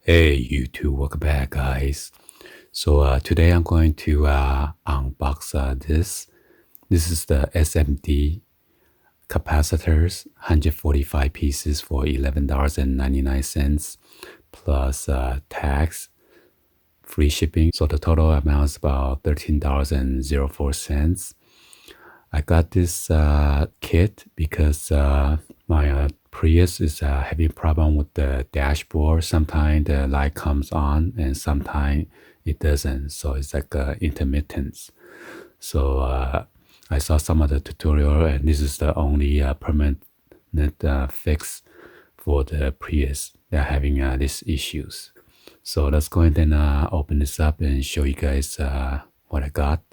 Hey YouTube, welcome back guys. So today I'm going to unbox this. This is the SMD capacitors, 145 pieces for $11.99 plus tax, free shipping. So the total amount is about $13.04. I got this kit because my Prius is having problem with the dashboard. Sometimes the light comes on and sometimes it doesn't. So it's like intermittence. So I saw some of the tutorial and this is the only permanent fix for the Prius. They're having these issues. So let's go ahead and open this up and show you guys what I got.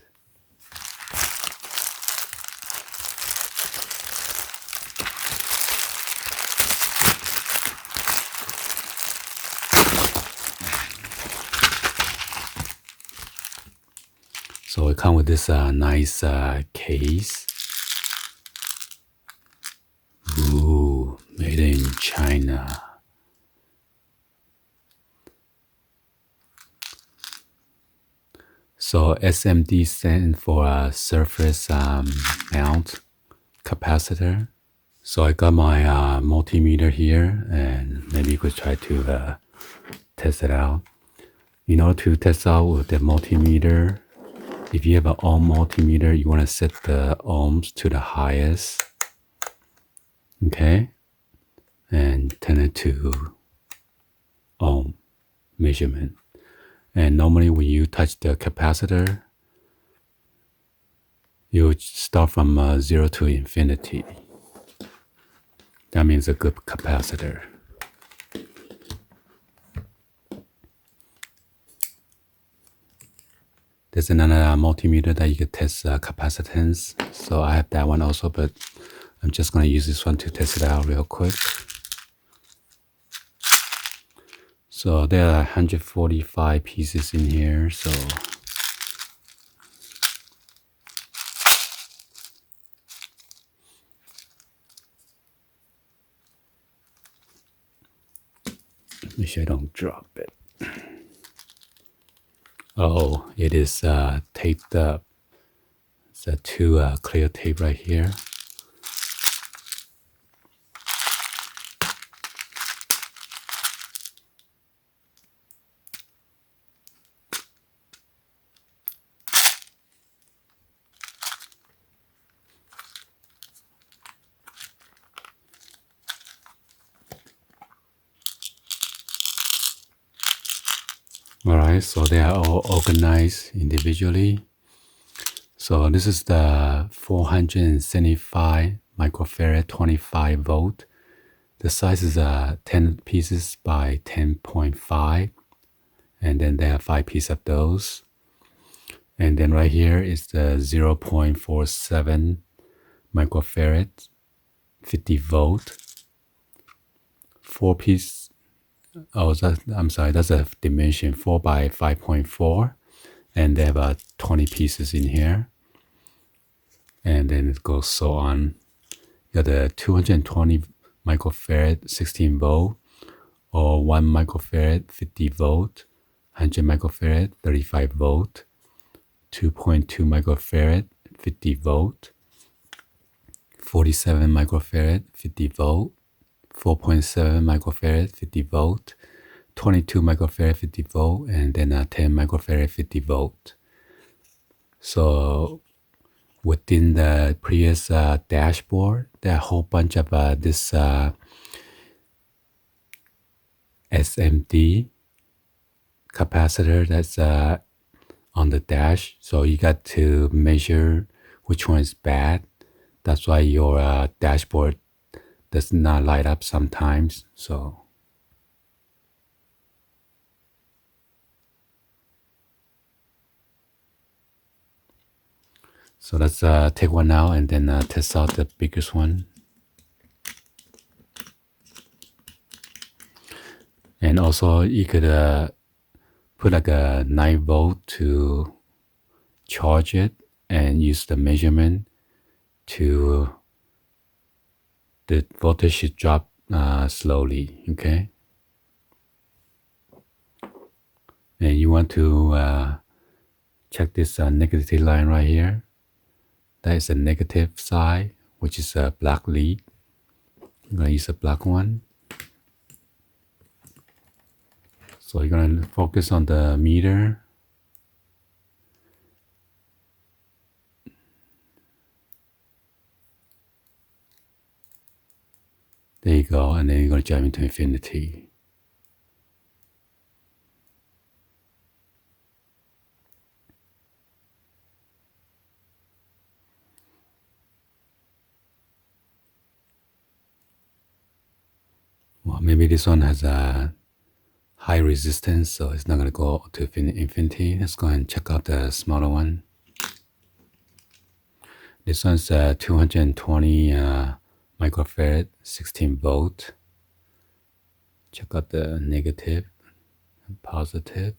So it comes with this nice case. Ooh, made in China. So SMD stands for surface mount capacitor. So I got my multimeter here, and maybe you could try to test it out. In order to test out with the multimeter, if you have an ohm multimeter, you want to set the ohms to the highest. Okay, and turn it to ohm measurement. And normally when you touch the capacitor, you start from 0 to infinity. That means a good capacitor. There's another multimeter that you can test capacitance. So I have that one also, but I'm just going to use this one to test it out real quick. So there are 145 pieces in here. So make sure I don't drop it. Oh, it is taped up. It's a two clear tape right here. Alright, so they are all organized individually. So this is the 475 microfarad 25 volt. The size is 10 pieces by 10.5. And then there are 5 pieces of those. And then right here is the 0.47 microfarad 50 volt. 4 piece. Oh, I'm sorry, that's a dimension 4 by 5.4. And they have 20 pieces in here. And then it goes so on. You got the 220 microfarad 16 volt, or 1 microfarad 50 volt, 100 microfarad 35 volt, 2.2 microfarad 50 volt, 47 microfarad 50 volt, 4.7 microfarad 50 volt, 22 microfarad 50 volt, and then 10 microfarad 50 volt. So within the Prius dashboard, there are a whole bunch of this SMD capacitor that's on the dash. So you got to measure which one is bad. That's why your dashboard does not light up sometimes. So let's take one out and then test out the biggest one. And also you could put like a 9 volt to charge it and use the measurement to the voltage should drop slowly, okay? And you want to check this negative line right here. That is a negative side, which is a black lead. I'm going to use a black one. So you're going to focus on the meter. There you go. And then you're going to jump into infinity. Well, maybe this one has a high resistance, so it's not going to go to infinity. Let's go and check out the smaller one. This one's 220 microfarad, 16 volt. Check out the negative and positive.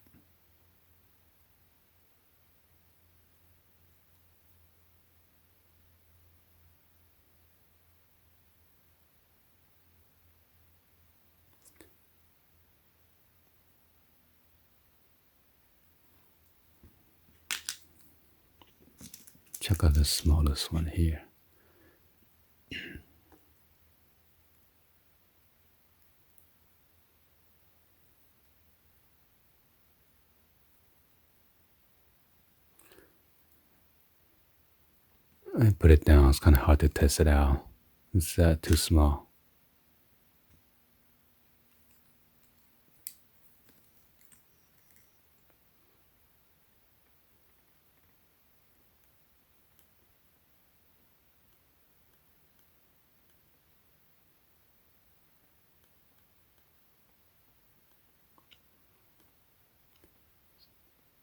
Check out the smallest one here. I put it down. It's kind of hard to test it out. It's too small.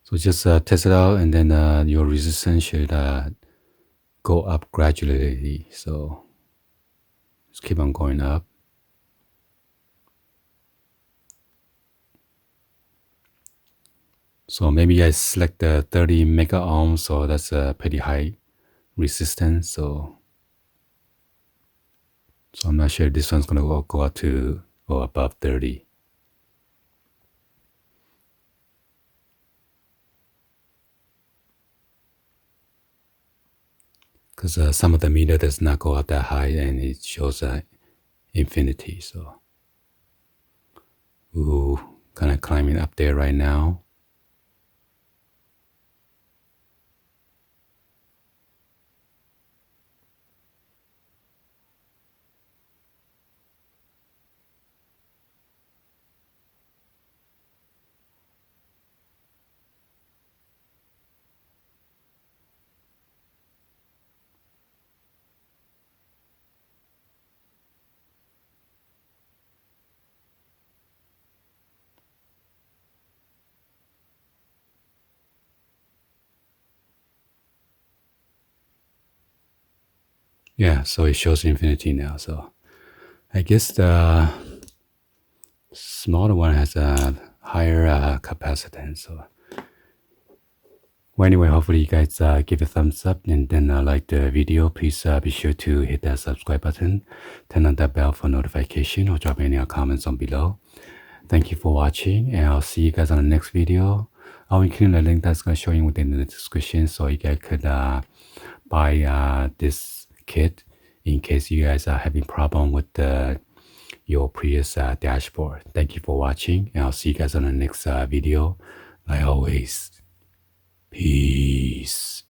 So just test it out, and then your resistance should go up gradually. So just keep on going up. So maybe I select the 30 mega ohms, so that's a pretty high resistance. So I'm not sure this one's gonna go up to or above 30. Because some of the meter does not go up that high, and it shows infinity. So, ooh, kind of climbing up there right now. Yeah, so it shows infinity now. So I guess the smaller one has a higher capacitance. So, well, anyway, hopefully you guys give a thumbs up and then like the video. Please be sure to hit that subscribe button, turn on that bell for notification, or drop any comments on below. Thank you for watching, and I'll see you guys on the next video. I'll include a link that's going to show you within the description, so you guys could buy this kit in case you guys are having problem with your Prius dashboard. Thank you for watching, and I'll see you guys on the next video. Like always, peace.